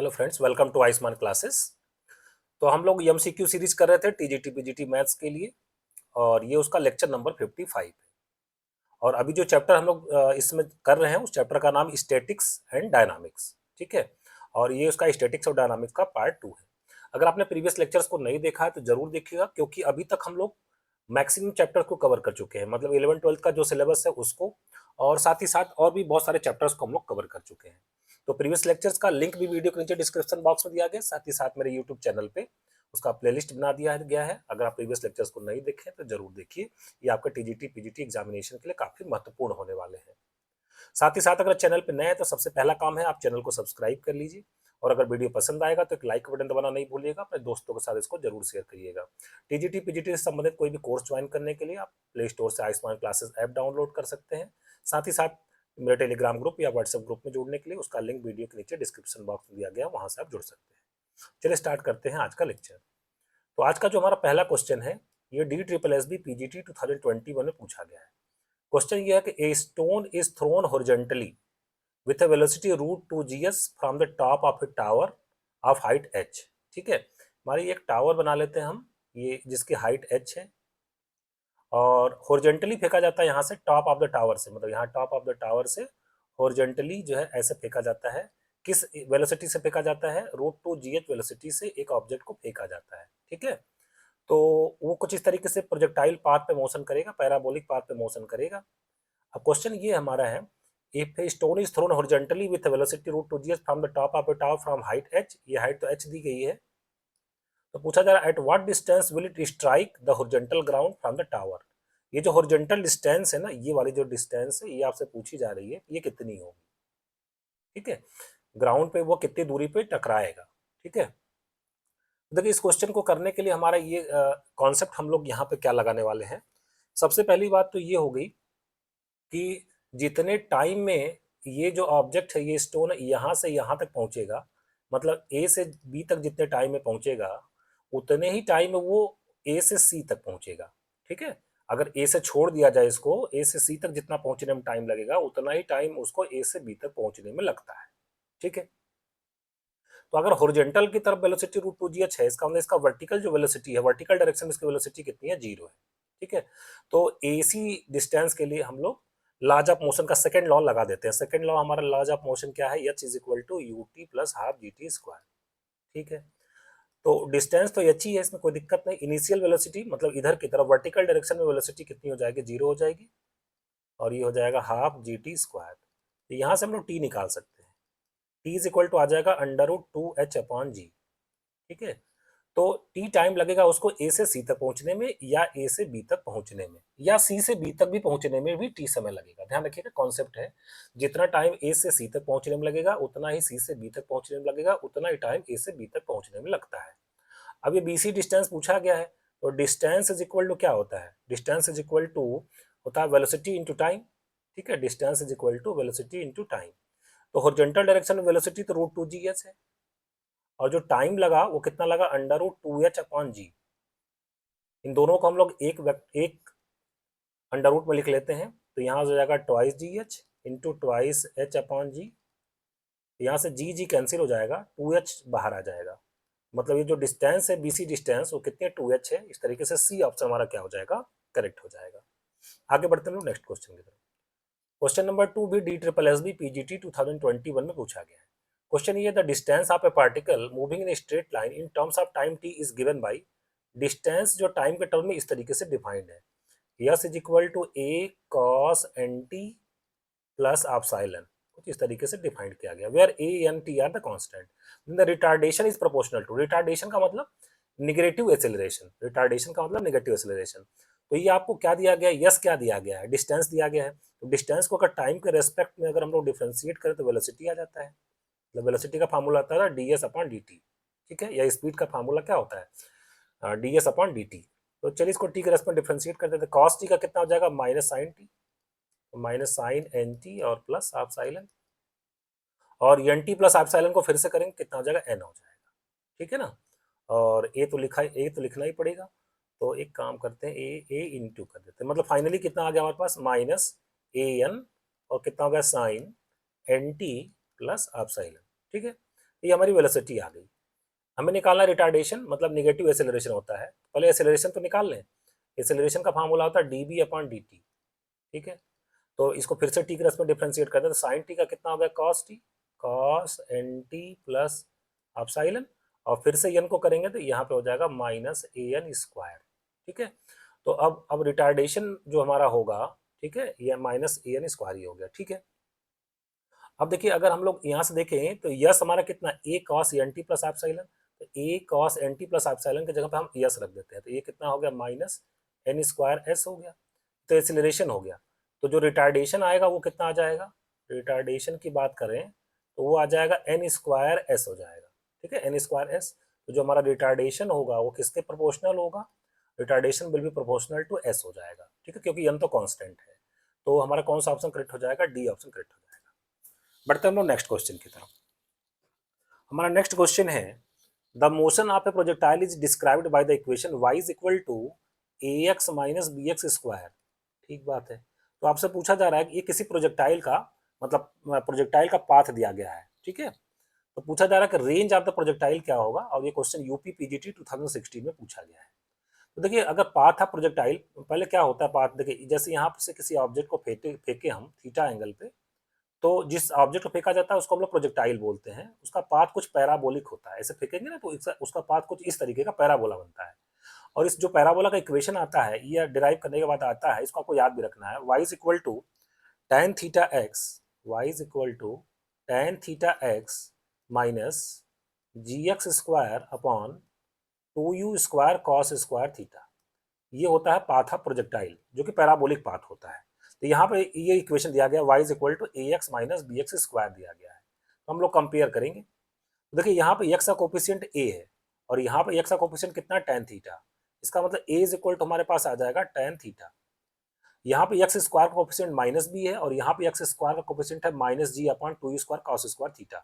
Hello friends, welcome to Ayushman classes. तो हम लोग एमसीक्यू सीरीज कर रहे थे टीजीटी पीजीटी मैथ्स के लिए, और ये उसका लेक्चर नंबर 55 है। और अभी जो चैप्टर हम लोग इसमें कर रहे हैं उस चैप्टर का नाम स्टैटिक्स एंड डायनामिक्स, ठीक है। और ये उसका स्टैटिक्स और डायनामिक्स का पार्ट 2 है। अगर आपने प्रीवियस लेक्चर्स को नहीं देखा है तो जरूर देखिएगा, क्योंकि अभी तक हम लोग मैक्सिमम चैप्टर को कवर कर चुके हैं, मतलब 11-12 का जो सिलेबस है उसको, और साथ ही साथ और भी बहुत सारे चैप्टर्स को हम लोग कवर कर चुके हैं। तो प्रीवियस लेक्चर्स का लिंक भी वीडियो के नीचे डिस्क्रिप्शन बॉक्स में दिया गया, साथ ही साथ मेरे यूट्यूब चैनल पे उसका प्लेलिस्ट बना दिया गया है। अगर आप प्रीवियस लेक्चर्स को नहीं देखें तो जरूर देखिए, ये आपका टीजीटी पीजीटी एग्जामिनेशन के लिए काफी महत्वपूर्ण होने वाले हैं। साथ ही साथ अगर चैनल पे नए हैं तो सबसे पहला काम है आप चैनल को सब्सक्राइब कर लीजिए, और अगर वीडियो पसंद आएगा तो एक लाइक बटन दबाना नहीं भूलिएगा। अपने दोस्तों के साथ इसको जरूर शेयर करिएगा। टीजीटी पीजीटी से संबंधित कोई भी कोर्स ज्वाइन करने के लिए आप प्ले स्टोर से आयुष्मान क्लासेस ऐप डाउनलोड कर सकते हैं। साथ ही साथ मेरे टेलीग्राम ग्रुप या व्हाट्सएप ग्रुप में जुड़ने के लिए उसका लिंक वीडियो के नीचे डिस्क्रिप्शन बॉक्स में दिया गया, वहां से आप जुड़ सकते हैं। चलिए स्टार्ट करते हैं आज का लेक्चर। तो आज का जो हमारा पहला क्वेश्चन है, ये DSSB पीजीटी 2021 में पूछा गया है। क्वेश्चन ये है कि a stone is throne horizontally with a velocity root 2gs from the top of a tower of height h। ठीक है, हमारी एक टावर बना लेते हैं हम, ये जिसकी हाइट h है, और हॉरिजॉन्टली फेंका जाता है यहाँ से टॉप ऑफ द टावर से, मतलब यहाँ टॉप ऑफ द टावर से हॉरिजॉन्टली जो है ऐसे फेंका जाता है। किस वेलोसिटी से फेंका जाता है? √2gh वेलोसिटी से एक ऑब्जेक्ट को फेंका जाता है, ठीक है। तो वो कुछ इस तरीके से प्रोजेक्टाइल पाथ पे मोशन करेगा, पैराबोलिक पाथ पे मोशन करेगा। अब क्वेश्चन ये हमारा है, if a stone is throne horizontally with velocity √2gs from the top of a tower from height h, ये हाइट तो h दी गई है, तो पूछा जा रहा है at what distance will it strike the horizontal ground from the tower. ये जो हॉरिजॉन्टल डिस्टेंस है ना, ये वाली जो डिस्टेंस है ये आपसे पूछी जा रही है, ये कितनी होगी, ठीक है। ग्राउंड पे वो कितनी दूरी पे टकराएगा, ठीक है। देखिए, इस क्वेश्चन को करने के लिए हमारा ये कॉन्सेप्ट हम लोग यहाँ पे क्या लगाने वाले हैं। सबसे पहली बात तो ये हो गई कि जितने टाइम में ये जो ऑब्जेक्ट है, ये स्टोन यहाँ से यहाँ तक पहुंचेगा, मतलब ए से बी तक जितने टाइम में पहुंचेगा उतने ही टाइम में वो ए से सी तक पहुंचेगा, ठीक है। अगर ए से छोड़ दिया जाए इसको, ए से सी तक जितना पहुंचने में टाइम लगेगा उतना ही टाइम उसको ए से बी तक पहुंचने में लगता है, ठीक है। तो अगर हॉरिजॉन्टल की तरफ वेलोसिटी √2gh है, इसका मतलब इसका वर्टिकल जो वेलोसिटी है, वर्टिकल डायरेक्शन में इसकी वेलोसिटी कितनी है? 0 है, ठीक है। तो एसी डिस्टेंस के लिए हम लोग लॉज ऑफ मोशन का सेकंड लॉ लगा देते हैं। सेकंड लॉ हमारा लॉज ऑफ मोशन क्या है? h is equal to ut plus half gt square, ठीक है। तो डिस्टेंस तो h ही है, इसमें कोई दिक्कत नहीं। इनिशियल वेलोसिटी मतलब इधर की तरफ वर्टिकल डायरेक्शन में वेलोसिटी कितनी हो जाएगी? 0 हो जाएगी, और ये हो जाएगा हाफ gt स्क्वायर। तो यहाँ से हम लोग t निकाल सकते हैं। t इज इक्वल टू आ जाएगा √2h/g, ठीक है। तो टी टाइम लगेगा उसको ए से सी तक पहुंचने में, या ए से बी तक पहुंचने में, या सी से बी तक भी पहुंचने में भी टी समय लगेगा। ध्यान रखिएगा, कॉन्सेप्ट है जितना टाइम ए से सी तक पहुंचने में लगेगा उतना ही सी से बी तक पहुंचने में लगेगा, उतना ही टाइम ए से बी तक पहुंचने में लगता है। अब ये बीसी डिस्टेंस पूछा गया है, तो डिस्टेंस इज इक्वल टू क्या होता है? डिस्टेंस इज इक्वल टू होता है वेलोसिटी इंटू टाइम, ठीक है। Distance is equal to velocity into time. तो हॉरिजॉन्टल डायरेक्शन में वेलोसिटी तो √2gh है, और जो टाइम लगा वो कितना लगा? √2h/g। इन दोनों को हम लोग एक अंडर रूट में लिख लेते हैं, तो यहाँ हो जाएगा twice GH into twice h/g। यहाँ से जी कैंसिल हो जाएगा, 2h बाहर आ जाएगा। मतलब ये जो डिस्टेंस है बीसी डिस्टेंस, वो कितने 2h है। इस तरीके से सी ऑप्शन हमारा क्या हो जाएगा? करेक्ट हो जाएगा। आगे बढ़ते हैं लोग नेक्स्ट क्वेश्चन की तरफ। क्वेश्चन नंबर 2 भी DSSB पीजीटी 2021 में पूछा गया है। क्वेश्चन ये, the distance of a particle moving in straight line in terms of time t is given by. Distance जो टाइम के टर्म में इस तरीके से डिफाइंड है, yes is equal to a cos nt plus epsilon, कुछ इस तरीके से डिफाइंड किया गया, where a n t are the constant. The retardation is proportional to, retardation का मतलब निगेटिव एक्सेलरेशन, रिटार्डेशन का मतलब निगेटिव एक्सेलरेशन। तो ये आपको क्या दिया गया है? यस क्या दिया गया है? डिस्टेंस दिया गया है। तो डिस्टेंस को अगर टाइम के रेस्पेक्ट में अगर हम लोग डिफ्रेंशिएट करें तो वेलोसिटी आ जाता है। मतलब वेलोसिटी का फार्मूला आता है ds/dt, ठीक है। या स्पीड का फार्मूला क्या होता है? ds/dt। तो चलिए इसको टी के रेस्पेक्ट में डिफ्रेंशिएट कर देते हैं। कॉस टी का कितना हो जाएगा? Minus sine t, minus sine n t और प्लस एप्सिलॉन, और एन टी प्लस एप्सिलॉन को फिर से करेंगे कितना हो जाएगा? एन हो जाएगा, ठीक है ना। और ए तो लिखना ही पड़ेगा, तो एक काम करते हैं ए इंटू कर देते हैं। मतलब फाइनली कितना आ गया हमारे पास? माइनस ए एन, और कितना हो गया? Sine n t plus epsilon, ठीक है। ये हमारी वेलोसिटी आ गई। हमें निकालना रिटार्डेशन, मतलब निगेटिव एक्सेलरेशन होता है। पहले एक्सेलरेशन तो निकाल लें। एक्सेलरेशन का फार्मूला होता है dB/dt, ठीक है। तो इसको फिर से टी के रेस्पेक्ट डिफरेंशिएट करते हैं, तो साइन टी का कितना हो गया, cos t, cos n t plus epsilon, और फिर से एन को करेंगे तो यहाँ पे हो जाएगा माइनस ए एन स्क्वायर, ठीक है। तो अब रिटार्डेशन जो हमारा होगा, ठीक है, ये माइनस ए एन स्क्वायर ही हो गया, ठीक है। अब देखिए अगर हम लोग यहाँ से देखें तो यस हमारा कितना, a cos n t plus epsilon, तो a cos n t plus epsilon की जगह पे हम यस रख देते हैं, तो ये कितना हो गया, माइनस एन स्क्वायर एस हो गया। तो एक्सीलरेशन हो गया। तो जो रिटार्डेशन आएगा वो कितना आ जाएगा, रिटार्डेशन की बात करें तो वो आ जाएगा एन स्क्वायर एस हो जाएगा, ठीक है, एन स्क्वायर एस। तो जो हमारा रिटार्डेशन होगा वो किसके प्रोपोर्शनल होगा, retardation will be proportional to s हो जाएगा, ठीक है, क्योंकि एन तो कांस्टेंट है। तो हमारा कौन सा ऑप्शन करेक्ट हो जाएगा, डी ऑप्शन करेक्ट हो जाएगा। बढ़ते हम लोग नेक्स्ट क्वेश्चन की तरफ। हमारा नेक्स्ट क्वेश्चन है, the motion of a projectile is described by the equation y is equal to a x minus b x square, ठीक बात है। तो आपसे पूछा जा रहा है कि ये किसी प्रोजेक्टाइल का, मतलब प्रोजेक्टाइल का पाथ दिया गया है, ठीक है। तो पूछा जा रहा है कि रेंज ऑफ द प्रोजेक्टाइल क्या होगा, और ये क्वेश्चन यूपी पीजीटी 2016 में पूछा गया है। तो देखिए अगर पाथ है प्रोजेक्टाइल, पहले क्या होता है पाथ, देखिए जैसे यहाँ से किसी ऑब्जेक्ट को फेंके हम थीटा एंगल पे, तो जिस ऑब्जेक्ट को फेंका जाता है उसको हम लोग प्रोजेक्टाइल बोलते हैं। उसका पाथ कुछ पैराबोलिक होता है, ऐसे फेंकेंगे ना तो उसका पाथ कुछ इस तरीके का पैराबोला बनता है। और इस जो पैराबोला का इक्वेशन आता है, ये डिराइव करने के बाद आता है, इसको आपको याद भी रखना है, y is equal to tan theta x, y is equal to tan theta x minus g x square upon two u square cos square theta. ये होता है पाथ ऑफ प्रोजेक्टाइल, जो कि पैराबोलिक पाथ होता है। तो यहाँ पे ये इक्वेशन दिया गया y is equal to a x minus b x square दिया गया है। तो हम लोग कंपेयर करेंगे, तो देखिए यहाँ पे x का कोफिशिएंट a है, और यहाँ पे x का कोफिशिएंट कितना, tan थीटा। इसका मतलब a इज इक्वल टू हमारे पास आ जाएगा tan थीटा। यहाँ पे एक्स स्क्वायर का कोफिशिएंट माइनस बी है, और यहाँ पे एक्स स्क्वायर का कोफिशिएंट है minus g upon two square cos square theta.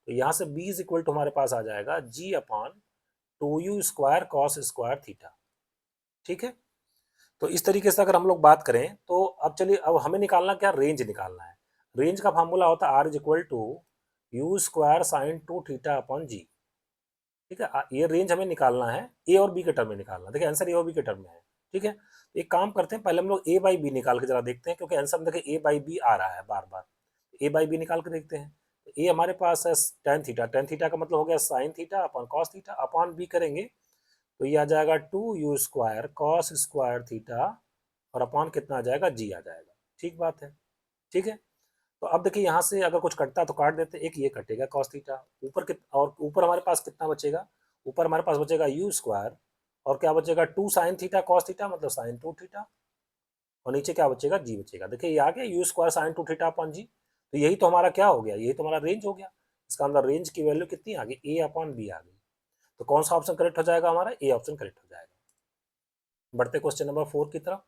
तो यहाँ से b इज इक्वल टू हमारे पास आ जाएगा g upon two u square cos square theta, ठीक है। तो इस तरीके से अगर हम लोग बात करें तो अब चलिए, अब हमें निकालना क्या, रेंज निकालना है। रेंज का फार्मूला होता है r is equal to u square sine two theta upon g, ठीक है। ये रेंज हमें निकालना है, ए और बी के टर्म में निकालना, देखिए आंसर ए और बी के टर्म में है, ठीक है। तो एक काम करते हैं, पहले हम लोग ए बाई बी निकाल के जरा देखते हैं, क्योंकि आंसर में देखिए ए बाई बी आ रहा है बार बार। ए बाई बी निकाल के देखते हैं। तो ए हमारे पास है टेन थीटा का मतलब हो गया sine theta upon cos theta, upon b करेंगे तो ये आ जाएगा two u square cos square theta, और अपॉन कितना आ जाएगा, जी आ जाएगा, ठीक बात है, ठीक है। तो अब देखिए यहाँ से अगर कुछ कटता है तो काट देते, एक ये कटेगा कॉस थीटा, ऊपर और ऊपर हमारे पास कितना बचेगा, ऊपर हमारे पास बचेगा यू स्क्वायर, और क्या बचेगा, two sine theta cos theta मतलब साइन टू थीटा, और नीचे क्या बचेगा, जी बचेगा। देखिए ये आ गया u square sine two theta upon g. तो यही तो हमारा क्या हो गया, यही तो हमारा रेंज हो गया। इसका अंदर रेंज की वैल्यू कितनी आ गई, ए अपॉन बी आ गई। तो कौन सा ऑप्शन करेक्ट हो जाएगा, हमारा ए ऑप्शन करेक्ट हो जाएगा। बढ़ते क्वेश्चन नंबर 4 की तरफ।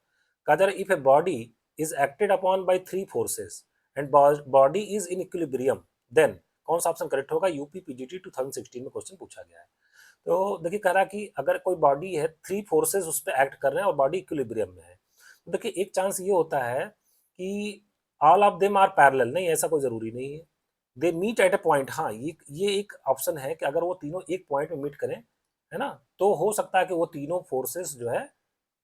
कदर if a body is acted upon by three forces and body is in equilibrium, then कौन सा ऑप्शन करेक्ट होगा, यूपी पीजीटी 2016 में क्वेश्चन पूछा गया है। तो देखिए कह रहा कि अगर कोई बॉडी है, थ्री फोर्सेस उस पर एक्ट कर रहे हैं और बॉडी इक्विलिब्रियम में है, तो देखिए एक चांस ये होता है कि all of them are parallel, नहीं ऐसा कोई जरूरी नहीं है। They meet at a point, हाँ ये एक ऑप्शन है कि अगर वो तीनों एक पॉइंट में मीट करें, है ना, तो हो सकता है कि वो तीनों फोर्सेस जो है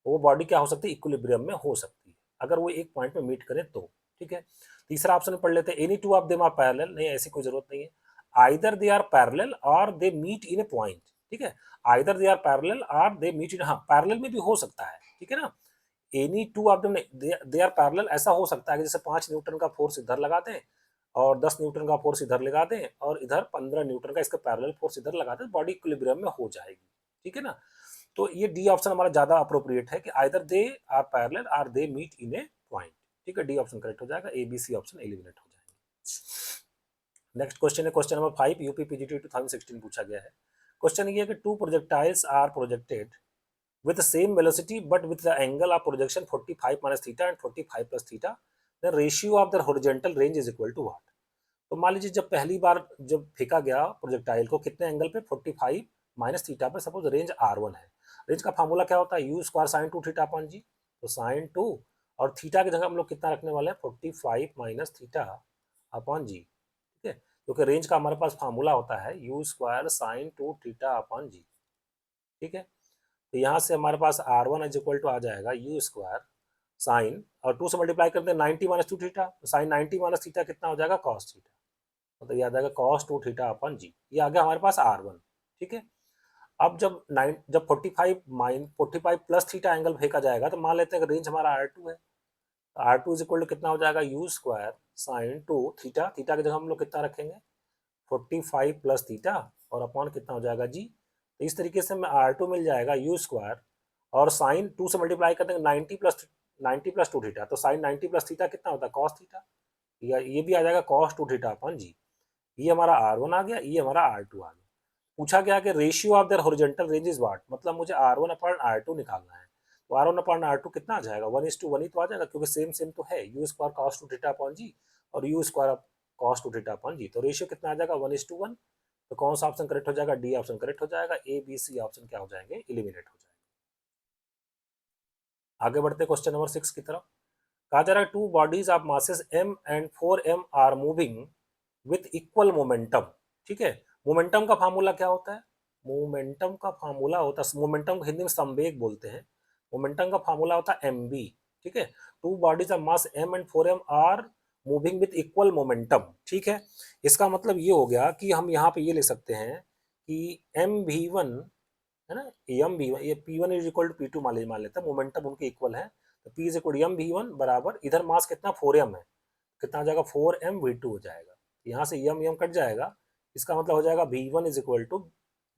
वो बॉडी क्या हो सकती है, इक्विलिब्रियम में हो सकती है, अगर वो एक पॉइंट में मीट करें तो, ठीक है। तीसरा ऑप्शन पढ़ लेते हैं, any two of them are parallel, नहीं ऐसी कोई जरूरत नहीं है। आइदर दे आर पैरेलल और they meet in A point, ठीक है। आइदर दे आर पैरेलल और दे मीट इन, हाँ पैरेलल में भी हो सकता है, ठीक है ना। Any two of them, they are parallel ऐसा हो सकता है कि जैसे 5 न्यूटन का फोर्स इधर लगा दें और 10 न्यूटन का फोर्स इधर लगा दें और इधर 15 न्यूटन का इसका पैरेलल फोर्स इधर लगा दें, बॉडी इक्विलिब्रियम में हो जाएगी, ठीक है ना। तो ये डी ऑप्शन हमारा ज्यादा अप्रोप्रिएट है कि आइदर दे आर पैरेलल और they meet in A point, ठीक है। डी ऑप्शन करेक्ट हो जाएगा, A B C option eliminate हो जाएंगे। नेक्स्ट क्वेश्चन है क्वेश्चन नंबर 5, यूपी पीजीटी 2016 पूछा गया है। क्वेश्चन ये है कि two projectiles are projected with the same velocity but with the angle of projection 45 minus theta and 45 plus theta, the ratio of their horizontal range is equal to what? तो मान लीजिए जब पहली बार जब फेंका गया प्रोजेक्टाइल को कितने एंगल पे, 45 माइनस थीटा पे, सपोज रेंज r1 है। रेंज का फार्मूला क्या होता है, u square sine two theta upon g, तो साइन टू और थीटा की जगह हम लोग कितना रखने वाले हैं, 45 माइनस थीटा अपॉन जी, ठीक है। क्योंकि रेंज का हमारे पास फार्मूला होता है u square sine 2 theta upon g, ठीक है। तो यहाँ से हमारे पास R1 इज इक्वल टू आ जाएगा यू स्क्वायर साइन, और 2 से मल्टीप्लाई करते हैं 90 माइनस 2 थीटा, तो साइन 90 माइनस थीटा कितना हो जाएगा कॉस थीटा, मतलब ये आ जाएगा कॉस 2 थीटा अपॉन जी, ये आ गया हमारे पास R1, ठीक है। अब जब 45 प्लस थीटा एंगल फेंका जाएगा तो मान लेते हैं कि रेंज हमारा R2 है, R2 इज इक्वल टू कितना हो जाएगा u square sine 2 theta, theta की जगह हम लोग कितना रखेंगे 45 प्लस थीटा और अपॉन कितना हो जाएगा जी। तो इस तरीके से हमें R2 मिल जाएगा यू स्क्वायर, और साइन 2 से मल्टीप्लाई कर देंगे 90 प्लस 2 थीटा, तो साइन 90 प्लस थीटा कितना होता है कॉस थीटा, ये भी आ जाएगा कॉस 2 थीटा अपॉन जी। ये हमारा R1 आ गया, ये हमारा R2 आ गया। पूछा गया कि ratio of there horizontal range is what, मतलब मुझे R1 अपॉन R2 निकालना है, तो R1 अपॉन R2 कितना आ जाएगा 1:1 ही तो आ जाएगा, क्योंकि सेम सेम तो है, u square cos 2 theta upon g और u square cos 2 theta upon g, तो रेशियो कितना आ जाएगा 1:1। तो कौन सा ऑप्शन करेक्ट हो जाएगा, डी ऑप्शन करेक्ट हो जाएगा, ए बी सी ऑप्शन क्या हो जाएंगे एलिमिनेट हो जाएंगे। आगे बढ़ते क्वेश्चन नंबर 6 की तरफ। कहा जा रहा है two bodies of masses m and 4m are moving with equal momentum, ठीक है। मोमेंटम का फार्मूला क्या होता है, मोमेंटम का फार्मूला होता है, मोमेंटम को हिंदी में संवेग बोलते हैं, मोमेंटम का फार्मूला होता है mb, ठीक है। Two bodies of mass m and 4m are moving with equal momentum, ठीक है। इसका मतलब ये हो गया कि हम यहाँ पे ये ले सकते हैं कि mv1 है ना, एम भी ये P1 is equal to P2 मान लेते हैं, मोमेंटम उनके इक्वल है, तो P is equal M V1 बराबर, इधर मास कितना 4m है, कितना आ जाएगा 4m V2 हो जाएगा, यहाँ से एम कट जाएगा, इसका मतलब हो जाएगा V1 इज इक्वल टू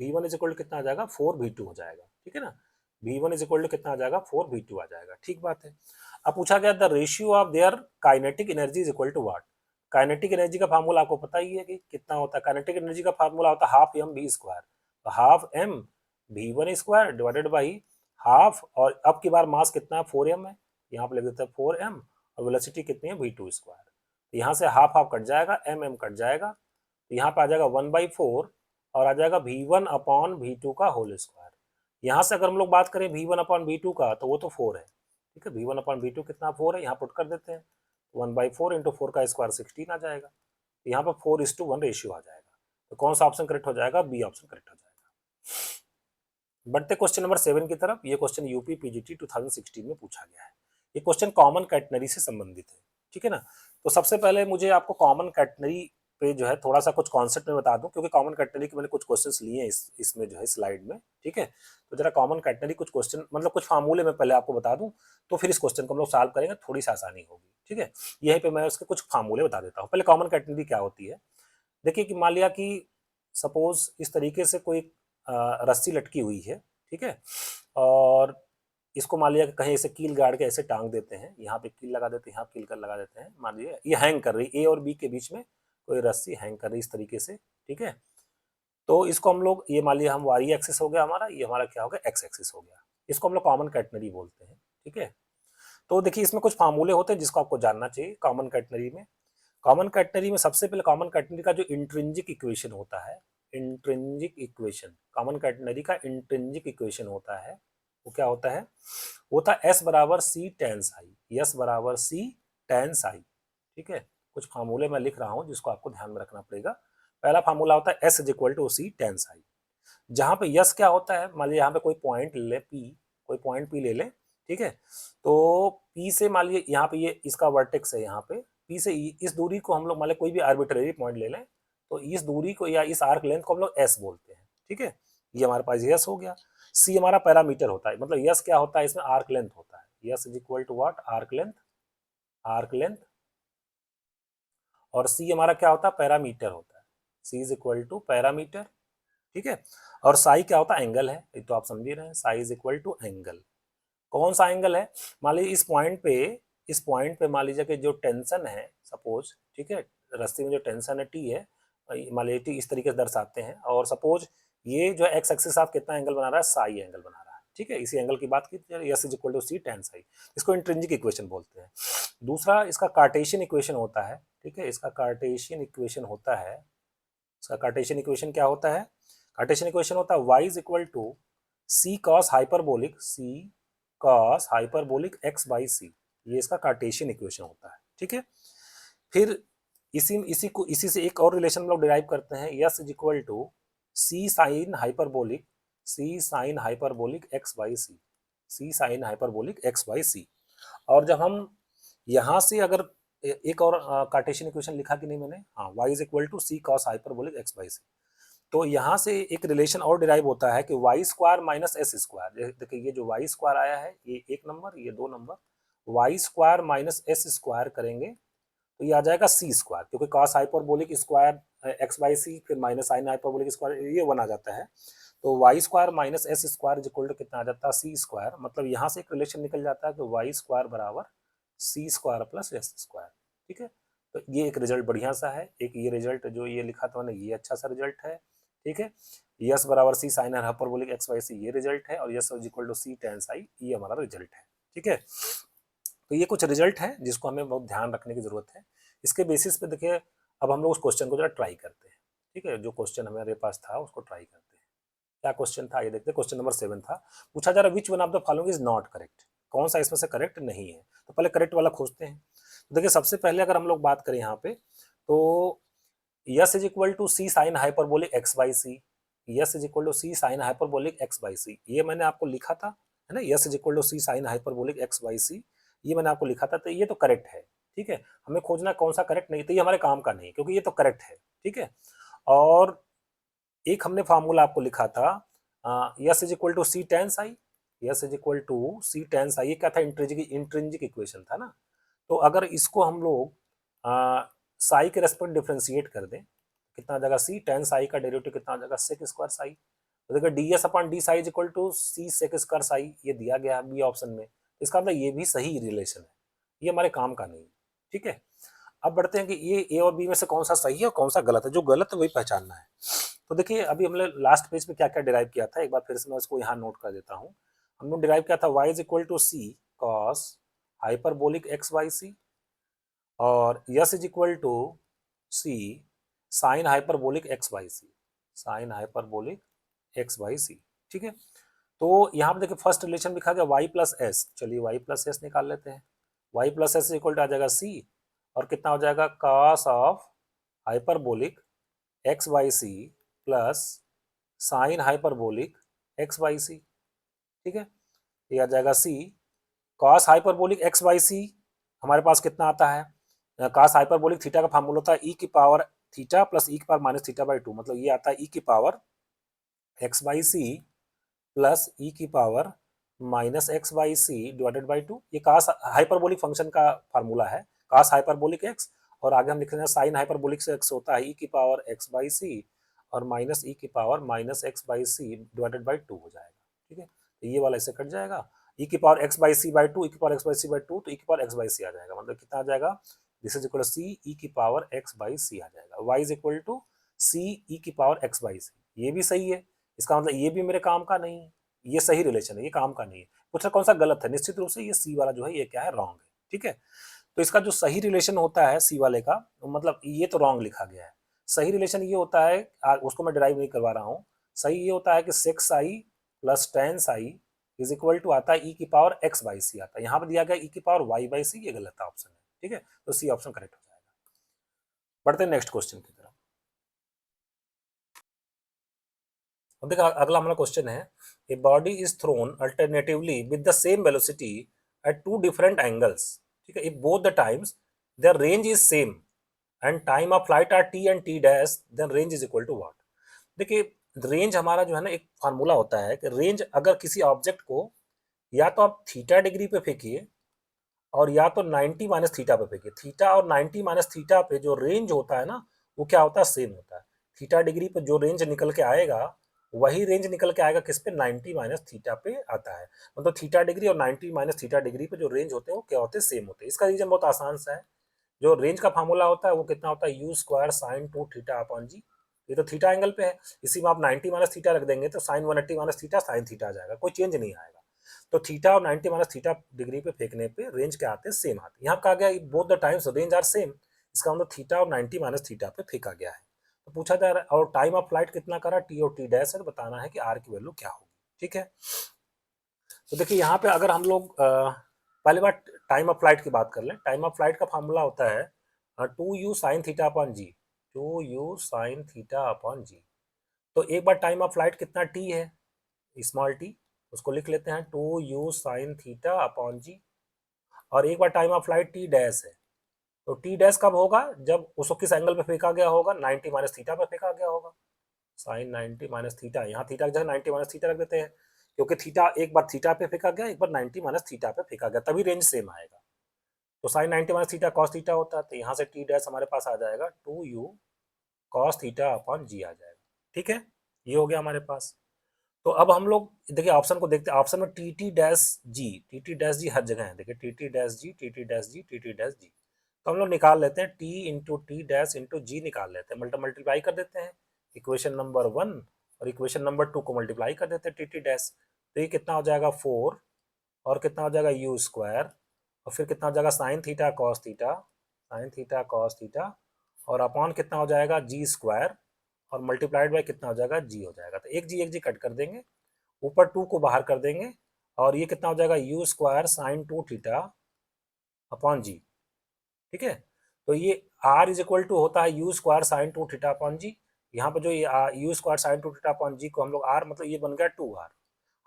कितना आ जाएगा 4V2 हो जाएगा, ठीक है ना। V1 इज इक्वल टू कितना आ जाएगा 4V2 आ जाएगा, ठीक बात है। अब पूछा गया the ratio of their kinetic energy is equal to what. Kinetic energy का फार्मूला आपको पता ही है कि कितना होता है, काइनेटिक एनर्जी का फार्मूला होता है हाफ एम वी स्क्वायर, तो half M V1 square divided by half, और अब की बार मास कितना है 4m है, यहाँ पे लिख देते हैं 4m, और वेलोसिटी कितनी है V2 स्क्वायर, तो यहाँ से हाफ हाफ कट जाएगा, m कट जाएगा, तो यहाँ पे आ जाएगा 1/4 और आ जाएगा V1 अपॉन V2 का होल स्क्वायर। यहाँ से अगर हम लोग बात करें V1 अपॉन V2 का तो वो तो 4 है, ठीक है। V1 अपॉन V2 कितना 4 है, यहाँ पुट कर देते हैं 1/4 इंटू 4 का स्क्वायर 16 आ जाएगा, तो यहाँ पर 4:1 रेशियो आ जाएगा, तो कौन सा ऑप्शन करेक्ट हो जाएगा, बी ऑप्शन करेक्ट हो जाएगा। बढ़ते क्वेश्चन नंबर 7 की तरफ। ये क्वेश्चन यूपी पीजीटी 2016 में पूछा गया है। ये क्वेश्चन कॉमन कैटेनरी से संबंधित है, ठीक है ना। तो सबसे पहले मुझे आपको कॉमन कैटेनरी पे जो है थोड़ा सा कुछ कॉन्सेप्ट में बता दूं, क्योंकि कॉमन कैटेनरी के मैंने कुछ क्वेश्चंस लिए हैं इसमें जो है स्लाइड में, ठीक है। तो जरा कॉमन कैटेनरी कुछ क्वेश्चन मतलब कुछ फार्मूले में पहले आपको बता दूं, तो फिर इस क्वेश्चन को हम लोग सॉल्व करेंगे, थोड़ी सी आसानी होगी, ठीक है। यहीं पे मैं उसके कुछ फार्मूले बता देता हूँ। पहले कॉमन कैटेनरी क्या होती है, देखिए कि मान लिया कि सपोज इस तरीके से कोई रस्सी लटकी हुई है, ठीक है, और इसको मान लिया कि कहीं ऐसे कील गाड़ के ऐसे टांग देते हैं, यहाँ पे कील लगा देते हैं, यहाँ कील कर लगा देते हैं, मान लीजिए ये हैंग कर रही, ए और बी के बीच में कोई रस्सी हैंग कर रही इस तरीके से, ठीक है। तो इसको हम लोग, ये मान लिया हम वाई एक्सिस हो गया हमारा, ये हमारा क्या हो गया एक्स एक्सिस हो गया, इसको हम लोग कॉमन कैटेनरी बोलते हैं, ठीक है। तो देखिए इसमें कुछ फार्मूले होते हैं जिसको आपको जानना चाहिए कॉमन कैटेनरी में। कॉमन कैटेनरी में सबसे पहले कॉमन कैटेनरी का जो इंट्रिंसिक इक्वेशन होता है, इंट्रिंसिक इक्वेशन, कॉमन कैटेनरी का इंट्रिंसिक इक्वेशन होता है, वो क्या होता है, वो था एस बराबर सी टेंस आई, एस बराबर सी टेंस आई, ठीक है। कुछ फार्मूले मैं लिख रहा हूं जिसको आपको ध्यान में रखना पड़ेगा। पहला फार्मूला होता है S is equal to C tan psi, जहां पे यस क्या होता है, मान लीजिए यहाँ पे कोई पॉइंट ले पी, कोई पॉइंट पी ले ले, ठीक है। तो पी से मान लीजिए यहाँ पे ये इसका वर्टेक्स है, यहाँ पे पी से इस दूरी को हम लोग मान लीजिए कोई भी आर्बिट्रेरी पॉइंट ले लें, तो इस दूरी को या इस आर्क लेंथ को हम लोग एस बोलते हैं, ठीक है। ये हमारे पास यस हो गया। सी हमारा पैरामीटर होता है, मतलब यस क्या होता है, इसमें आर्क लेंथ होता है, yes is equal to what arc length, arc length, और सी हमारा क्या होता है पैरामीटर होता है, C is equal to parameter, ठीक है। और साई क्या होता है एंगल है, ये तो आप समझ ही रहे हैं, psi is equal to angle. कौन सा एंगल है, मान लीजिए इस पॉइंट पे मान लीजिए कि जो टेंशन है सपोज, ठीक है, रस्सी में जो टेंशन है टी है, मान लीजिए टी इस तरीके से दर्शाते हैं, और सपोज ये जो एक्स एक्सिस आप कितना एंगल बना रहा है, साई एंगल बना रहा है, ठीक है। इसी एंगल की बात की, S is equal to C tan psi, इसको इंट्रिंसिक इक्वेशन बोलते हैं। दूसरा इसका कार्टेशियन इक्वेशन होता है, ठीक है, इसका कार्टेशियन इक्वेशन होता है, इसका कार्टेशियन इक्वेशन क्या होता है, कार्टेशियन इक्वेशन होता है y is equal to c cos hyperbolic x by सी, ये इसका कार्टेशियन इक्वेशन होता है, ठीक है। फिर इसी से एक और रिलेशन हम लोग डिराइव करते हैं, s is equal to c sine hyperbolic x by c, c sine hyperbolic x by c. और जब हम यहाँ से अगर एक और कार्टेशियन इक्वेशन लिखा कि नहीं मैंने, हाँ, y is equal to c cos hyperbolic x by c. तो यहाँ से एक रिलेशन और डिराइव होता है कि Y square minus S square. देखिए ये जो वाई स्क्वायर आया है, ये एक नंबर, ये दो नंबर, y square minus S square करेंगे तो ये आ जाएगा सी स्क्वायर, क्योंकि cos hyperbolic square x by c फिर माइनस साइन हाइपरबोलिक स्क्वायर, ये वन आ जाता है। तो y square minus S square is equal to कितना आ जाता है, सी स्क्वायर। मतलब यहाँ से एक रिलेशन निकल जाता है कि वाई स्क्वायर बराबर सी स्क्वायर प्लस एस स्क्वायर। ठीक है, तो ये एक रिजल्ट बढ़िया सा है। एक ये रिजल्ट जो ये लिखा था मैंने, ये अच्छा सा रिजल्ट है। ठीक है, यस बराबर C sine hyperbolic x by सी, ये रिजल्ट है। और yes is equal to C tan psi, ये हमारा रिजल्ट है। ठीक है, तो ये कुछ रिजल्ट है जिसको हमें बहुत ध्यान रखने की जरूरत है। इसके बेसिस पे देखिए अब हम लोग उस क्वेश्चन को जरा ट्राई करते हैं। ठीक है, जो क्वेश्चन हमारे पास था उसको ट्राई करते हैं। क्या क्वेश्चन था ये देखते हैं। क्वेश्चन नंबर 7 था, पूछा जा रहा which one of the following is not correct, कौन सा इसमें से करेक्ट नहीं है। तो पहले करेक्ट वाला खोजते हैं। तो देखिए सबसे पहले अगर हम लोग बात करें यहाँ पे, तो s is equal to c sine hyperbolic x by c, s is equal to c sine hyperbolic x by सी, ये मैंने आपको लिखा था, है ना। S is equal to c sine hyperbolic x by सी, ये मैंने आपको लिखा था, तो ये तो करेक्ट है। ठीक है, हमें खोजना कौन सा करेक्ट नहीं, तो ये हमारे काम का नहीं क्योंकि ये तो करेक्ट है। ठीक है, और एक हमने फार्मूला आपको लिखा था, S is equal to C tan psi, S is equal to C tan psi, ये क्या था, इंट्रिंसिक इक्वेशन था ना। तो अगर इसको हम लोग साई के रेस्पेक्ट डिफ्रेंशिएट कर दें, कितना आ जाएगा, सी टेन साई का डेरिवेटिव कितना आ जाएगा, सेक स्क्वायर साई। तो देखिए D S upon D psi is equal to C sec square psi, ये दिया गया है बी ऑप्शन में। इसका मतलब ये भी सही रिलेशन है, ये हमारे काम का नहीं। ठीक है, अब बढ़ते हैं कि ये ए और बी में से कौन सा सही है और कौन सा गलत है। जो गलत है वही पहचानना है। तो देखिए अभी हमने लास्ट पेज पे क्या क्या डिराइव किया था, एक बार फिर से मैं उसको यहाँ नोट कर देता हूँ। हमने डिराइव किया था y is equal to c cos hyperbolic x by c, और yes is equal to c sine hyperbolic x by c, sine hyperbolic x by c. ठीक है, तो यहाँ पे देखिए फर्स्ट रिलेशन लिखा गया y प्लस एस, चलिए y प्लस एस निकाल लेते हैं। y plus s equal to आ जाएगा c, और कितना हो जाएगा, cos of hyperbolic x by c plus sine hyperbolic x by c. ठीक है, ये आ जाएगा c cos hyperbolic x by c, हमारे पास कितना आता है, कॉस हाइपरबोलिक थीटा का फार्मूला होता है ई की पावर थीटा प्लस ई की power minus theta by two, मतलब ये आता है ई की power x by c plus e की power minus x by C divided by two. ये कॉस हाइपरबोलिक फंक्शन का फार्मूला है, कॉस हाइपरबोलिक एक्स, और आगे हम लिख रहे हैं साइन हाइपरबोलिक से एक्स होता है ई की पावर एक्स बाई सी और माइनस ई की power minus x by C divided by two हो जाएगा। ठीक है, तो ये वाला इससे कट जाएगा, ई की power x by c by two, e की power x by c by two, तो ई की पावर एक्स बाई सी आ जाएगा, मतलब कितना आ जाएगा, this is equal to c e की पावर एक्स बाई सी आ जाएगा। Y is equal to c e की पावर एक्स बाई सी, ये भी सही है। इसका मतलब ये भी मेरे काम का नहीं है, ये सही रिलेशन है, ये काम का नहीं है। पूछा कौन सा गलत है, निश्चित रूप से ये सी वाला जो है ये क्या है, रॉन्ग है। ठीक है, तो इसका जो सही रिलेशन होता है सी वाले का, मतलब ये तो रॉन्ग लिखा गया है। सही रिलेशन ये होता है, उसको मैं ड्राइव नहीं करवा रहा हूँ, सही ये होता है कि sec psi plus tan psi is equal to आता है ई की पावर एक्स बाई सी आता है, यहाँ पर दिया गया ई की पावर वाई बाई सी, ये गलत ऑप्शन है। ठीक है, तो सी ऑप्शन करेक्ट हो जाएगा। बढ़ते हैं नेक्स्ट क्वेश्चन की तरफ। अब देखा अगला हमारा क्वेश्चन है, a body is thrown alternatively with the same velocity at two different angles. ठीक है, if both the times their range is same and time of flight are T and T dash, then range is equal to what. देखिए range हमारा जो है ना, एक formula होता है कि रेंज अगर किसी ऑब्जेक्ट को या तो आप थीटा डिग्री पे फेंकिए और या तो 90 माइनस थीटा पे फेंकिए, थीटा और 90 माइनस थीटा पे जो रेंज होता है ना, वो क्या होता है, सेम होता है। थीटा डिग्री पे जो रेंज निकल के आएगा वही रेंज निकल के आएगा किस पे, 90 माइनस थीटा पे आता है। मतलब थीटा डिग्री और 90 माइनस थीटा डिग्री पे जो रेंज होते हैं वो क्या होते हैं, सेम होते हैं। इसका रीजन बहुत आसान सा है, जो रेंज का फार्मूला होता है वो कितना होता है, u square sine two theta upon g. ये तो थीटा एंगल पे है, इसी में आप 90 माइनस थीटा रख देंगे तो sine 180 minus theta sine theta आ जाएगा, कोई चेंज नहीं आएगा। तो थीटा और 90 माइनस थीटा डिग्री पे फेंकने पे रेंज क्या आते हैं, सेम आते हैं। यहाँ कहा गया both the times range are same, इसका मतलब थीटा और 90 माइनस थीटा पे फेंका गया है। तो पूछा जा रहा है और टाइम ऑफ फ्लाइट कितना करा, टी और टी डैश है, तो बताना है कि आर की वैल्यू क्या होगी। ठीक है, तो देखिए यहाँ पे अगर हम लोग पहली बार टाइम ऑफ फ्लाइट की बात कर लें, टाइम ऑफ फ्लाइट का फार्मूला होता है two u sine theta upon g, two u sine theta upon g. तो एक बार टाइम ऑफ फ्लाइट कितना टी है, स्मॉल टी, उसको लिख लेते हैं two u sine theta upon g. और एक बार time of flight t dash है, तो टी डैश कब होगा, जब उसको किस एंगल पे फेंका गया होगा, 90 माइनस थीटा पे फेंका गया होगा। साइन 90 माइनस थीटा, यहाँ थीटा की जगह 90 माइनस थीटा रख देते हैं, क्योंकि थीटा एक बार थीटा पे फेंका गया, एक बार 90 माइनस थीटा पे फेंका गया, तभी रेंज सेम आएगा। तो sine 90 minus theta cos theta होता है, तो यहाँ से टी डैश हमारे पास आ जाएगा two u cos theta upon g आ जाएगा। ठीक है, ये हो गया हमारे पास। तो अब हम लोग देखिए ऑप्शन को देखते हैं, ऑप्शन में t t dash g, t t dash g हर जगह है, देखिए t t dash g, t t dash g, t t dash g. तो हम लोग निकाल लेते हैं t into t dash into g निकाल लेते हैं, मल्टीप्लाई कर देते हैं इक्वेशन नंबर 1 और इक्वेशन नंबर 2 को मल्टीप्लाई कर देते हैं टी टी डैश। तो ये कितना हो जाएगा 4, और कितना हो जाएगा यू स्क्वायर, और फिर कितना हो जाएगा sign theta cos theta, sine theta cos theta, और अपॉन कितना हो जाएगा जी स्क्वायर, और मल्टीप्लाइड बाय कितना हो जाएगा जी हो जाएगा। तो एक जी कट कर देंगे, ऊपर 2 को बाहर कर देंगे, और ये कितना हो जाएगा u square sine 2 theta upon g. ठीक है, तो ये r इज इक्वल टू होता है u square sine 2 theta upon g. यहाँ पर जो ये u square sine 2 theta upon g को हम लोग r मतलब ये बन गया 2r।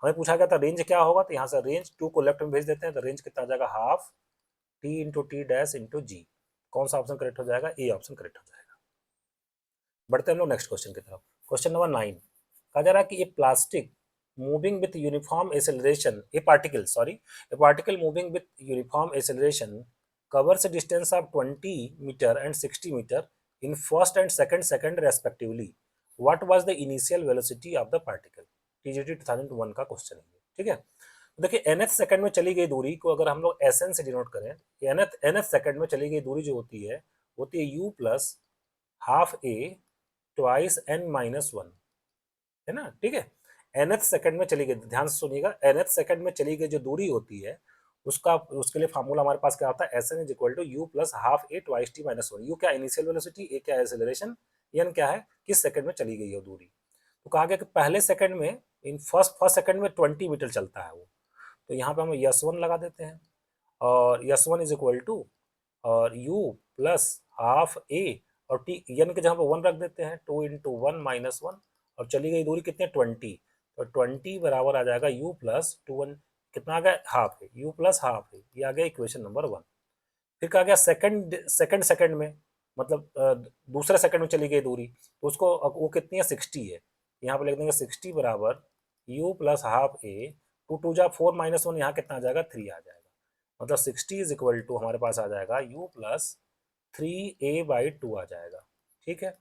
हमें पूछा गया था रेंज क्या होगा, तो यहाँ से रेंज 2 को लेफ्ट में भेज देते हैं, तो रेंज कितना हो जाएगा half t into t dash into g. कौन सा ऑप्शन करेक्ट हो जाएगा, ए ऑप्शन करेक्ट हो जाएगा। बढ़ते हैं हम लोग नेक्स्ट क्वेश्चन की तरफ। क्वेश्चन नंबर 9 कहा जा रहा है कि ये plastic moving with uniform acceleration, A particle sorry, A particle moving with uniform acceleration covers a distance of 20 meter and 60 meter in first and second respectively. What was the initial velocity of the particle? TGT 2001 का question है ये। ठीक है, तो देखिए nth second में चली गई दूरी को अगर हम लोग SN से डिनोट करें, nth सेकंड में चली गई दूरी जो होती है U plus half A twice n minus 1, है ना। ठीक है, nth सेकंड में चली गई, ध्यान से सुनिएगा, nth सेकंड में चली गई जो दूरी होती है उसका, उसके लिए फार्मूला हमारे पास क्या होता है, S N is equal to U plus half A twice T minus 1। U क्या इनिशियल वेलोसिटी, ए क्या एक्सेलरेशन, एन क्या है किस सेकंड में चली गई है दूरी। तो कहा गया कि पहले सेकंड में इन फर्स्ट सेकंड में 20 मीटर चलता है वो, तो यहाँ पे हम यस वन लगा देते हैं, और S one is equal to और यू प्लस हाफ ए, और टी एन के जहाँ पे 1 रख देते हैं, 2 इंटू 1 - 1, और चली गई दूरी कितने 20, तो 20 बराबर आ जाएगा यू प्लस 2 कितना आ गया हाफ है, यू प्लस हाफ है, ये आ गया इक्वेशन नंबर 1। फिर कहा गया सेकंड में, मतलब दूसरे सेकंड में चली गई दूरी, तो उसको वो कितनी है 60 है, यहाँ पे लिख देंगे 60 बराबर यू प्लस हाफ ए, 2 2 जा 4 - 1, यहाँ कितना आ जाएगा 3 आ जाएगा, मतलब 60 इज इक्वल टू हमारे पास आ जाएगा यू प्लस 3a/2 आ जाएगा। ठीक है,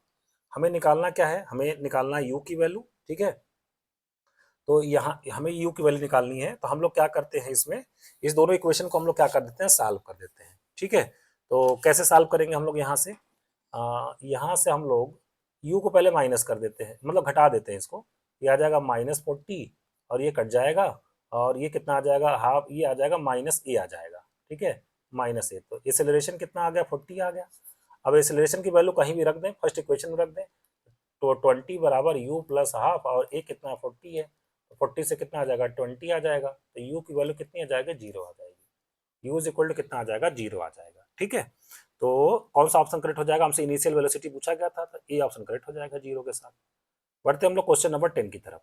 हमें निकालना क्या है, हमें निकालना है यू की वैल्यू। ठीक है, तो यहाँ हमें यू की वैल्यू निकालनी है, तो हम लोग क्या करते हैं इसमें, इस दोनों इक्वेशन को हम लोग क्या कर देते हैं सॉल्व कर देते हैं। ठीक है, तो कैसे सॉल्व करेंगे हम लोग, यहाँ से हम लोग यू को पहले माइनस कर देते हैं, मतलब घटा देते हैं इसको, ये आ जाएगा -40, और ये कट जाएगा, और ये कितना आ जाएगा हाफ, ये आ जाएगा माइनस ए आ जाएगा। ठीक है, माइनस ए, तो एक्सेलरेशन कितना आ गया 40 आ गया। अब एक्सेलरेशन की वैल्यू कहीं भी रख दें, फर्स्ट इक्वेशन में रख दें, तो 20 बराबर यू प्लस हाफ, और ए कितना 40 है, तो 40 से कितना आ जाएगा 20 आ जाएगा, तो यू की वैल्यू कितनी आ जाएगी 0 आ जाएगी, यू इज इक्वल टू कितना आ जाएगा 0 आ जाएगा। ठीक है, तो कौन सा ऑप्शन करेक्ट हो जाएगा, हमसे इनिशियल वेलोसिटी पूछा गया था, तो ए ऑप्शन करेक्ट हो जाएगा 0 के साथ। बढ़ते हम लोग क्वेश्चन नंबर 10 की तरफ।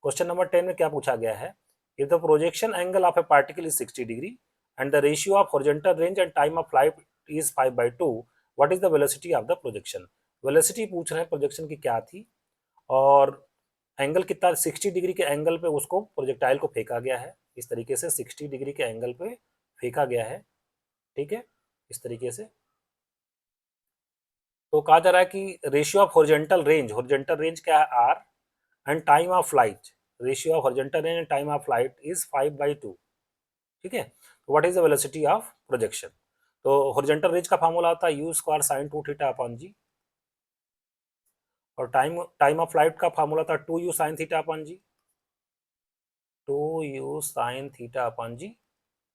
क्वेश्चन नंबर 10 में क्या पूछा गया है, if the projection angle of a particle is 60 degree and the ratio of horizontal range and time of flight is 5/2, what is the velocity of the projection. Velocity पूछ रहे हैं प्रोजेक्शन की क्या थी, और एंगल कितना 60 डिग्री के angle पे उसको प्रोजेक्टाइल को फेंका गया है, इस तरीके से 60 डिग्री के एंगल पे फेंका गया है। ठीक है, इस तरीके से। तो कहा जा रहा है कि रेशियो ऑफ हॉरिजॉन्टल रेंज क्या है r, and time of flight, ratio of horizontal range and time of flight is 5/2। ठीक है, what is the velocity of projection. तो हॉरिजॉन्टल रेंज का फार्मूला होता है u square sine 2 theta upon g, और time of flight का formula था 2u sine theta upon g, 2u sine theta upon g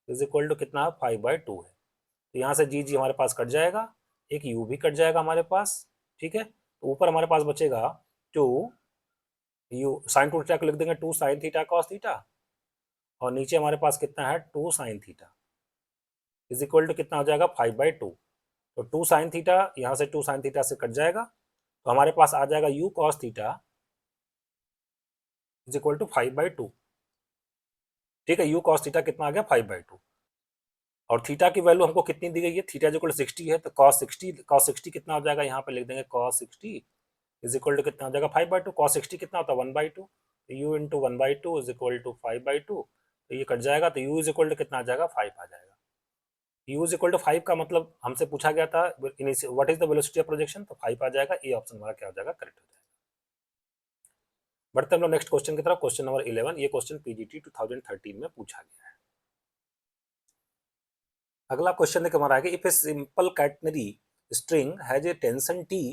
is equal to कितना 5/2 है। तो यहाँ से जी हमारे पास कट जाएगा, एक u भी कट जाएगा हमारे पास। ठीक है, तो ऊपर हमारे पास बचेगा 2u साइन 2 थीटा को लिख देंगे 2 साइन थीटा कॉस थीटा, और नीचे हमारे पास कितना है 2 sine theta is equal to कितना हो जाएगा 5/2। तो 2 साइन थीटा, यहाँ से 2 साइन थीटा से कट जाएगा, तो हमारे पास आ जाएगा u cos theta is equal to 5/2। ठीक है, u cos थीटा कितना आ गया 5/2, और थीटा की वैल्यू हमको कितनी दी गई है, थीटा इज इक्वल टू 60 है, तो cos 60 कितना हो जाएगा, यहाँ पे लिख देंगे cos 60 इज इक्वल टू कितना हो जाएगा 5/2। cos 60 कितना होता है 1/2, तो u into 1/2 is equal to 5/2, तो ये कट जाएगा, तो u इज इक्वल टू कितना आ जाएगा 5 आ जाएगा। u इज इक्वल टू 5 का मतलब हमसे पूछा गया था what is the velocity of projection, तो 5 आ जाएगा, ए ऑप्शन हमारा क्या हो जाएगा, करेक्ट हो जाएगा। बढ़ते हम लोग नेक्स्ट क्वेश्चन की तरफ, क्वेश्चन नंबर 11। ये क्वेश्चन पीजीटी 2013 में पूछा गया है। अगला क्वेश्चन देखिए हमारा है कि if a simple catenary string has a tension T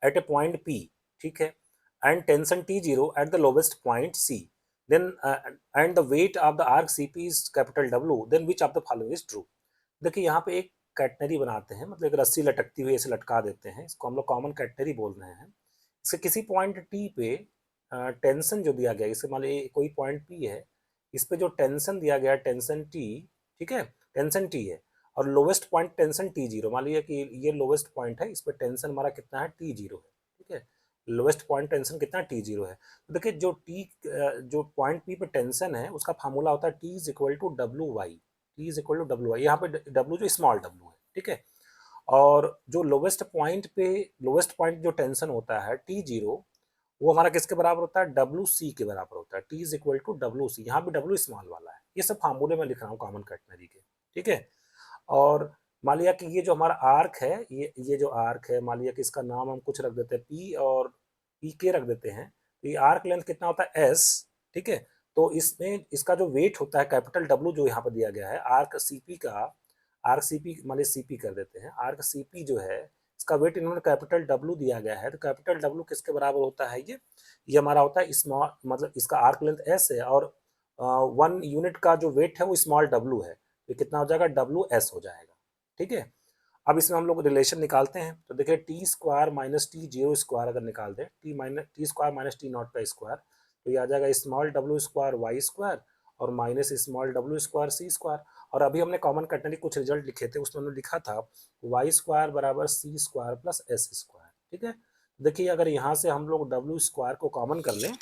at a point P, ठीक है, and tension T zero at the lowest point C, then and the weight of the arc C P is capital W, then which of the following is true. देखिए यहाँ पे एक catenary बनाते हैं, मतलब एक रस्सी लटकती हुई ऐसे लटका देते हैं, इसको हम लोग कॉमन कैटनरी बोल रहे हैं। इसके किसी पॉइंट टी पे टेंशन जो दिया गया, इसे मान लीजिए कोई पॉइंट पी है, इस पे जो टेंशन दिया गया टेंशन टी, ठीक है, टेंशन टी है, और lowest point tension T zero, मान लीजिए कि ये लोवेस्ट पॉइंट है, इस पे टेंशन हमारा कितना है टी जीरो है, ठीक है, लोवेस्ट पॉइंट टेंशन कितना टी जीरो है। तो देखिए जो पॉइंट पी पे टेंशन है उसका फार्मूला होता है T is equal to W Y, T is equal to W Y, यहाँ पे डब्ल्यू जो स्मॉल डब्ल्यू है, ठीक है, और जो लोवेस्ट पॉइंट जो टेंशन होता है टी जीरो, वो हमारा किसके बराबर होता है, डब्ल्यू सी के बराबर होता है, T is equal to W C, यहाँ पे डब्ल्यू स्मॉल वाला है, ये सब फार्मूले में लिख रहा हूँ कॉमन कैटनरी के, ठीक है। और मान लिया कि ये जो हमारा आर्क है, ये जो आर्क है, मान लिया कि इसका नाम हम कुछ रख देते हैं पी और पी के रख देते हैं, तो ये आर्क लेंथ कितना होता है एस, ठीक है, तो इसमें इसका जो वेट होता है कैपिटल डब्ल्यू जो यहाँ पर दिया गया है, आर्क सीपी मान लीजिए सीपी कर देते हैं, आर्क सीपी जो है इसका वेट इन्होंने कैपिटल डब्ल्यू दिया गया है, तो कैपिटल डब्ल्यू किसके बराबर होता है, ये हमारा होता है स्मॉल, मतलब इसका आर्क लेंथ एस है, और 1 यूनिट का जो वेट है वो स्मॉल डब्ल्यू है, तो कितना हो जाएगा डब्ल्यू एस हो जाएगा, ठीक है। अब इसमें हम लोग रिलेशन निकालते हैं, तो देखिए T square minus T zero square अगर निकाल दें, T square minus T not का स्क्वायर, तो ये आ जाएगा small W square Y square और minus small W square C square. और अभी हमने कॉमन कैटनरी कुछ रिजल्ट लिखे थे, उसमें हमने लिखा था वाई स्क्वायर बराबर सी स्क्वायर प्लस एस स्क्वायर, ठीक है। देखिए अगर यहाँ से हम लोग डब्ल्यू स्क्वायर को कॉमन कर लें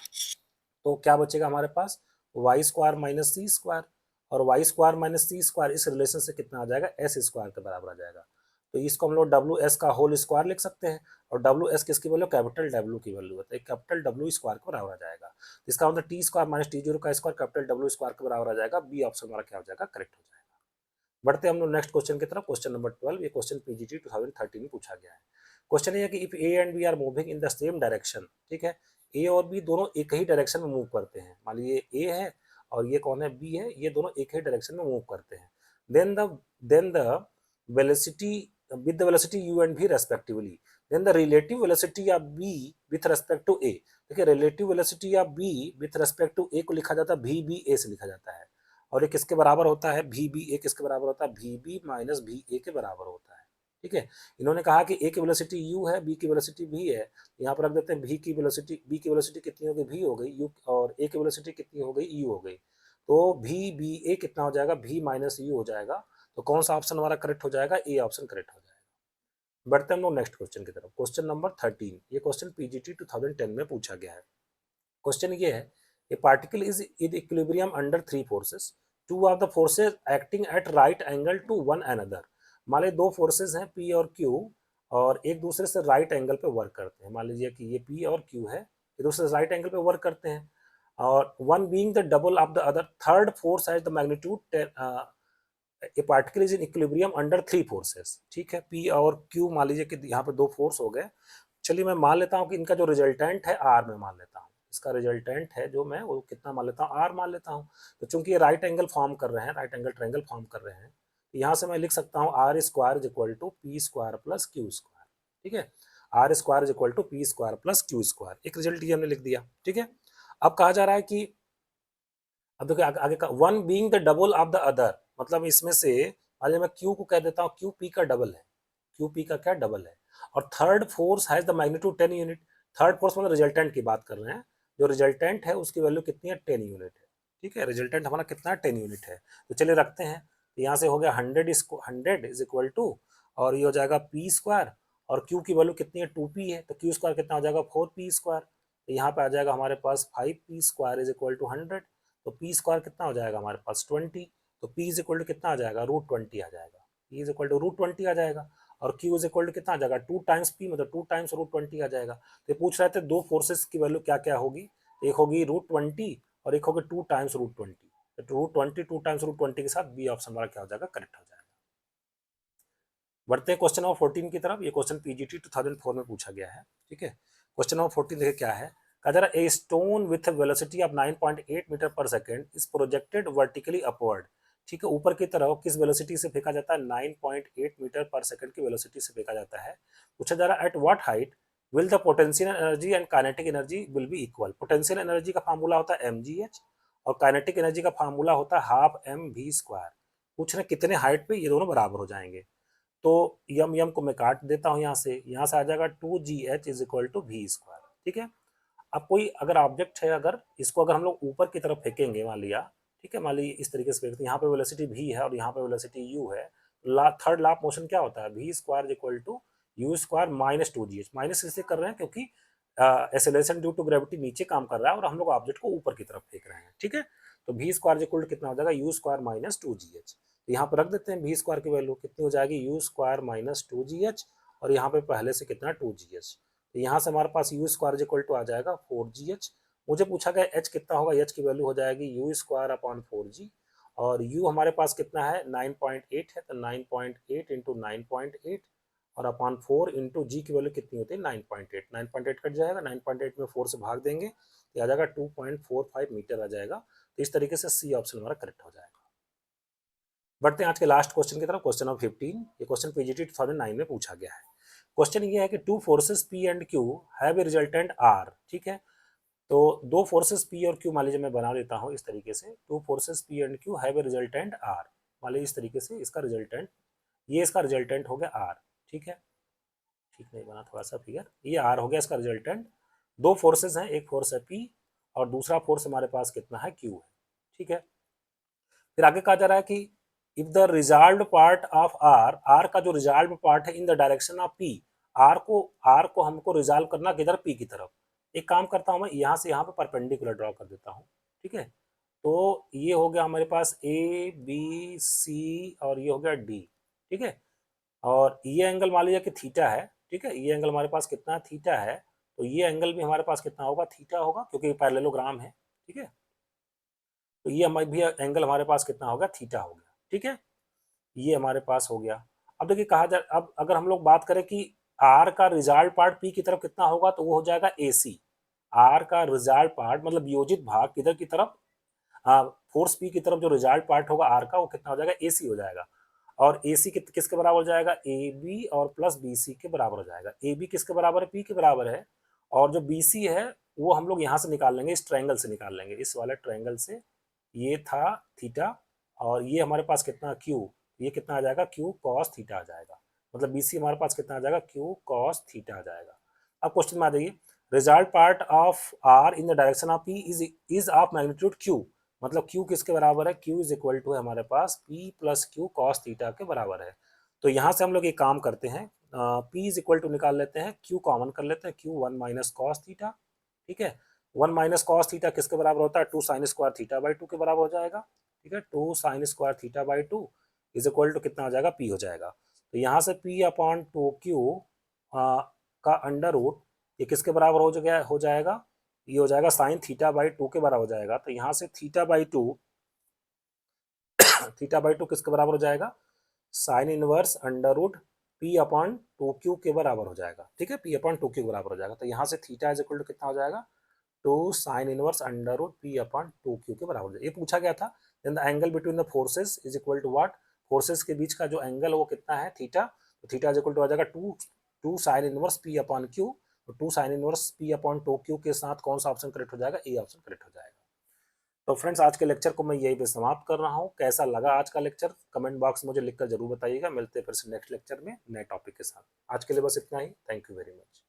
तो क्या बचेगा हमारे पास, वाई स्क्वायर माइनस सी स्क्वायर, और वाई स्क्वायर माइनस सी स्क्वायर इस रिलेशन से कितना आ जाएगा, एस स्क्वायर के बराबर आ जाएगा। तो इसको हम लोग डब्ल्यू एस का होल स्क्वायर लिख सकते हैं, और डब्ल्यू एस किसकी वैल्यू, कैपिटल डब्ल्यू की वैल्यू है, कैपिटल डब्ल्यू स्क्वायर के बराबर आ जाएगा। इसका मतलब T square minus T zero का स्क्वायर कैपिटल डब्ल्यू स्क्वायर के बराबर आ जाएगा, बी ऑप्शन हमारा क्या हो जाएगा, करेक्ट हो जाएगा। बढ़ते हम लोग नेक्स्ट क्वेश्चन की तरफ, क्वेश्चन नंबर 12। ये क्वेश्चन पीजीटी 2013 में पूछा गया है। क्वेश्चन ये है कि if A and B are moving in the same direction, ठीक है, ए और बी दोनों एक ही डायरेक्शन में मूव करते हैं, मान लीजिए ए है और ये कौन है, बी है, ये दोनों एक ही डायरेक्शन में मूव करते हैं, then the velocity with the velocity u and v respectively, then the relative velocity of b with respect to a। देखिए relative velocity of b with respect to a को लिखा जाता है v b a से लिखा जाता है, और ये किसके बराबर होता है, भी बी ए किसके बराबर होता है, भी बी माइनस भी ए के बराबर होता है, ठीक है। इन्होंने कहा कि ए की वेलोसिटी यू है, बी की वेलोसिटी भी है, यहाँ पर रख देते हैं बी की वेलोसिटी कितनी हो गई, भी हो गई, यू और ए की वेलोसिटी कितनी हो गई, यू हो गई, तो भी बी ए कितना हो जाएगा, भी माइनस यू हो जाएगा, तो कौन सा ऑप्शन हमारा करेक्ट हो जाएगा, ए ऑप्शन करेक्ट हो जाएगा। बढ़ते हम लोग नेक्स्ट क्वेश्चन की तरफ, क्वेश्चन नंबर 13। ये क्वेश्चन पीजीटी 2010 में पूछा गया है। क्वेश्चन ये है, a particle is in equilibrium under three forces, two of the forces acting at right angle to one another. मान लीजिए दो फोर्सेस हैं पी और क्यू, और एक दूसरे से राइट एंगल पे वर्क करते हैं, मान लीजिए कि ये पी और क्यू है, एक दूसरे से राइट एंगल पे वर्क करते हैं, और one being the double of the other, third force has the magnitude, A particle is in equilibrium under three forces, ठीक है, पी और क्यू मान लीजिए कि यहाँ पे दो फोर्स हो गए। चलिए मैं मान लेता हूँ कि इनका जो रिजल्टेंट है आर में मान लेता हूँ, इसका रिजल्टेंट है जो मैं वो कितना मान लेता हूँ, आर मान लेता हूँ। तो चूंकि ये राइट एंगल फॉर्म कर रहे हैं, राइट एंगल ट्रायंगल फॉर्म कर रहे हैं, तो यहाँ से मैं लिख सकता हूँ R square is equal to P square plus Q square, ठीक है, R square is equal to P square plus Q square, एक रिजल्ट ये हमने लिख दिया, ठीक है। अब कहा जा रहा है कि अब देखिए आगे का one being the double of the other, मतलब इसमें से अगर मैं क्यू को कह देता हूँ क्यू पी का डबल है, क्यू पी का क्या डबल है, और third force has the magnitude 10 unit, third force मतलब रिजल्टेंट की बात कर रहे हैं, जो रिजल्टेंट है उसकी वैल्यू कितनी है, 10 यूनिट है, ठीक है, रिजल्टेंट हमारा कितना है, 10 यूनिट है। तो चलिए रखते हैं, तो यहाँ से हो गया 100 इज इक्वल टू, और ये हो जाएगा पी स्क्वायर, और क्यू की वैल्यू कितनी है 2p है, तो क्यू स्क्वायर कितना हो जाएगा 4p स्क्वायर, तो यहाँ पे आ जाएगा हमारे पास 5p square is equal to 100, तो p स्क्वायर कितना हो जाएगा हमारे पास 20, तो p इज इक्वल टू कितना आ जाएगा √20 आ जाएगा, p इज इक्वल टू √20 आ जाएगा, और q इज इक्वल टू कितना आ जाएगा 2 टाइम्स p, मतलब 2 टाइम्स √20 आ जाएगा। तो ये पूछ रहे थे दो फोर्सेस की वैल्यू क्या क्या होगी, एक होगी √20 और एक होगी 2 टाइम्स √20, तो √20 2 टाइम्स √20 के साथ बी ऑप्शन हमारा क्या हो जाएगा करेक्ट हो जाएगा। बढ़ते हैं क्वेश्चन नंबर 14 की तरफ। ये क्वेश्चन पीजीटी 2004 में पूछा गया है, ठीक है। क्वेश्चन नंबर 14 देखिए क्या है, कदर a stone with velocity of 9.8 metre per second is projected vertically upward, ठीक है, ऊपर की तरफ किस वेलोसिटी से फेंका जाता है 9.8 मीटर पर सेकंड की वेलोसिटी से फेंका जाता है। पूछा जा रहा है at what height will the potential energy and kinetic energy will be equal. Potential energy का फार्मूला होता है mgh और काइनेटिक एनर्जी का फार्मूला होता है हाफ mv स्क्वायर। पूछ रहे कितने हाइट पे ये दोनों बराबर हो जाएंगे, तो यम यम को मैं काट देता हूँ यहाँ से आ जाएगा 2gh is equal to V square, ठीक है। अब कोई अगर ऑब्जेक्ट है, अगर इसको अगर हम लोग ऊपर की तरफ फेंकेंगे, मान लिया, ठीक है, मान ली इस तरीके से फेंकते हैं, यहाँ पे वेलोसिटी v है और यहाँ पे वेलोसिटी u है, थर्ड लॉ ऑफ मोशन क्या होता है v square is equal to u square minus 2gh। Minus इसलिए कर रहे हैं क्योंकि एक्सेलरेशन ड्यू टू ग्रेविटी नीचे काम कर रहा है और हम लोग ऑब्जेक्ट को ऊपर की तरफ फेंक रहे हैं, ठीक है। तो v square is equal to कितना हो जाएगा u स्क्वायर माइनस 2gh। तो यहाँ पर रख देते हैं v स्क्वायर की वैल्यू कितनी हो जाएगी u स्क्वायर माइनस 2gh, और यहाँ पे पहले से कितना 2gh, तो यहाँ से हमारे पास u स्क्वायर इक्वल टू आ जाएगा 4gh। मुझे पूछा गया h कितना होगा, h की वैल्यू हो जाएगी u स्क्वायर अपॉन 4g, और u हमारे पास कितना है 9.8 है, तो 9.8 इंटू 9.8 और अपॉन 4 इंटू जी की वैल्यू कितनी होती है 9.8, 9.8 कट जाएगा, 9.8 में 4 से भाग देंगे तो आ जाएगा 2.45 मीटर आ जाएगा। तो इस तरीके से सी ऑप्शन हमारा करेक्ट हो जाएगा। बढ़ते हैं आज के लास्ट क्वेश्चन की तरफ, क्वेश्चन नंबर 15। ये क्वेश्चन पीजीटी 2009 में पूछा गया है। क्वेश्चन ये है कि two forces P and Q have a resultant R, ठीक है। तो दो फोर्सेस पी और क्यू मान लीजिए मैं बना देता हूँ इस तरीके से, two forces P and Q have a resultant R, मान लीजिए इस तरीके से इसका रिजल्टेंट, ये इसका रिजल्टेंट हो गया आर, ठीक है, ठीक नहीं बना थोड़ा सा फिगर, ये आर हो गया इसका रिजल्टेंट। दो फोर्सेस हैं, एक फोर्स है पी और दूसरा फोर्स हमारे पास कितना है क्यू है, ठीक है। फिर आगे कहा जा रहा है कि if the resolve part of R, R का जो रिजॉल्व पार्ट है in the direction of P, R को हमको रिजॉल्व करना किधर पी की तरफ। एक काम करता हूं मैं यहाँ से यहाँ पे परपेंडिकुलर ड्रॉ कर देता हूँ, ठीक है। तो ये हो गया हमारे पास ए बी सी और ये हो गया डी, ठीक है। और ये एंगल मान लीजिए कि थीटा है, ठीक है, ये एंगल हमारे पास कितना थीटा है, तो ये एंगल भी हमारे पास कितना होगा थीटा होगा क्योंकि पैरेललोग्राम है, ठीक है। तो ये हमारे भी एंगल हमारे पास कितना होगा थीटा हो गया, ठीक है, ये हमारे पास हो गया। अब देखिए कहा जाए, अब अगर हम लोग बात करें कि आर का रिजल्ट पार्ट पी की तरफ कितना होगा, तो वो हो जाएगा ए सी। आर का रिजल्ट पार्ट मतलब वियोजित भाग किधर की तरफ, फोर्स पी की तरफ जो रिजल्ट पार्ट होगा आर का वो कितना हो जाएगा ए सी हो जाएगा। और ए सी किसके बराबर हो जाएगा ए बी और प्लस बी सी के बराबर हो जाएगा। ए बी किसके बराबर है पी के बराबर है, और जो बी सी है वो हम लोग यहाँ से निकाल लेंगे, इस ट्रायंगल से निकाल लेंगे, इस वाले ट्रायंगल से। ये था थीटा और ये हमारे पास कितना क्यू, ये कितना आ जाएगा क्यू कॉस थीटा आ जाएगा, मतलब बी सी हमारे पास कितना आ जाएगा क्यू कॉस थीटा आ जाएगा। अब क्वेश्चन में आ जाइए, result part of R in the direction of P is of magnitude Q, मतलब q किसके बराबर है, q इज इक्वल टू है हमारे पास p plus Q cos theta के बराबर है। तो यहाँ से हम लोग एक काम करते हैं, p इज इक्वल टू निकाल लेते हैं, q कॉमन कर लेते हैं, q 1 माइनस कॉस थीटा, ठीक है। 1 माइनस कॉस थीटा किसके बराबर होता है 2 साइन स्क्वायर थीटा बाई 2 के बराबर हो जाएगा, ठीक है। 2 sine square theta by 2 is equal to कितना आ जाएगा p हो जाएगा। तो यहाँ से p अपॉन 2q का अंडर रूट ये किसके बराबर हो जाएगा, ये हो जाएगा साइन थीटा बाई 2 के बराबर हो जाएगा। तो यहाँ से थीटा बाई 2 थीटा बाई 2 किसके बराबर हो जाएगा sine inverse under root P upon 2q के बराबर हो जाएगा, ठीक है, पी अपॉन 2q के बराबर हो जाएगा। तो यहाँ से थीटा इज इक्वल टू कितना हो जाएगा 2 sine inverse under root P upon 2q के बराबर हो जाएगा। ये पूछा गया था। Then the angle between the forces is equal to what, forces के बीच का जो एंगल है वो कितना है थीटा, तो थीटा इज इक्वल टू आ जाएगा 2 sine inverse P upon Q, तो 2 sine inverse P upon 2q के साथ कौन सा ऑप्शन करेक्ट हो जाएगा, ए ऑप्शन करेक्ट हो जाएगा। तो फ्रेंड्स आज के लेक्चर को मैं यही पे समाप्त कर रहा हूँ। कैसा लगा आज का लेक्चर कमेंट बॉक्स में मुझे लिखकर जरूर बताइएगा। मिलते हैं फिर से नेक्स्ट लेक्चर में नए टॉपिक के साथ। आज के लिए बस इतना ही। Thank you very much.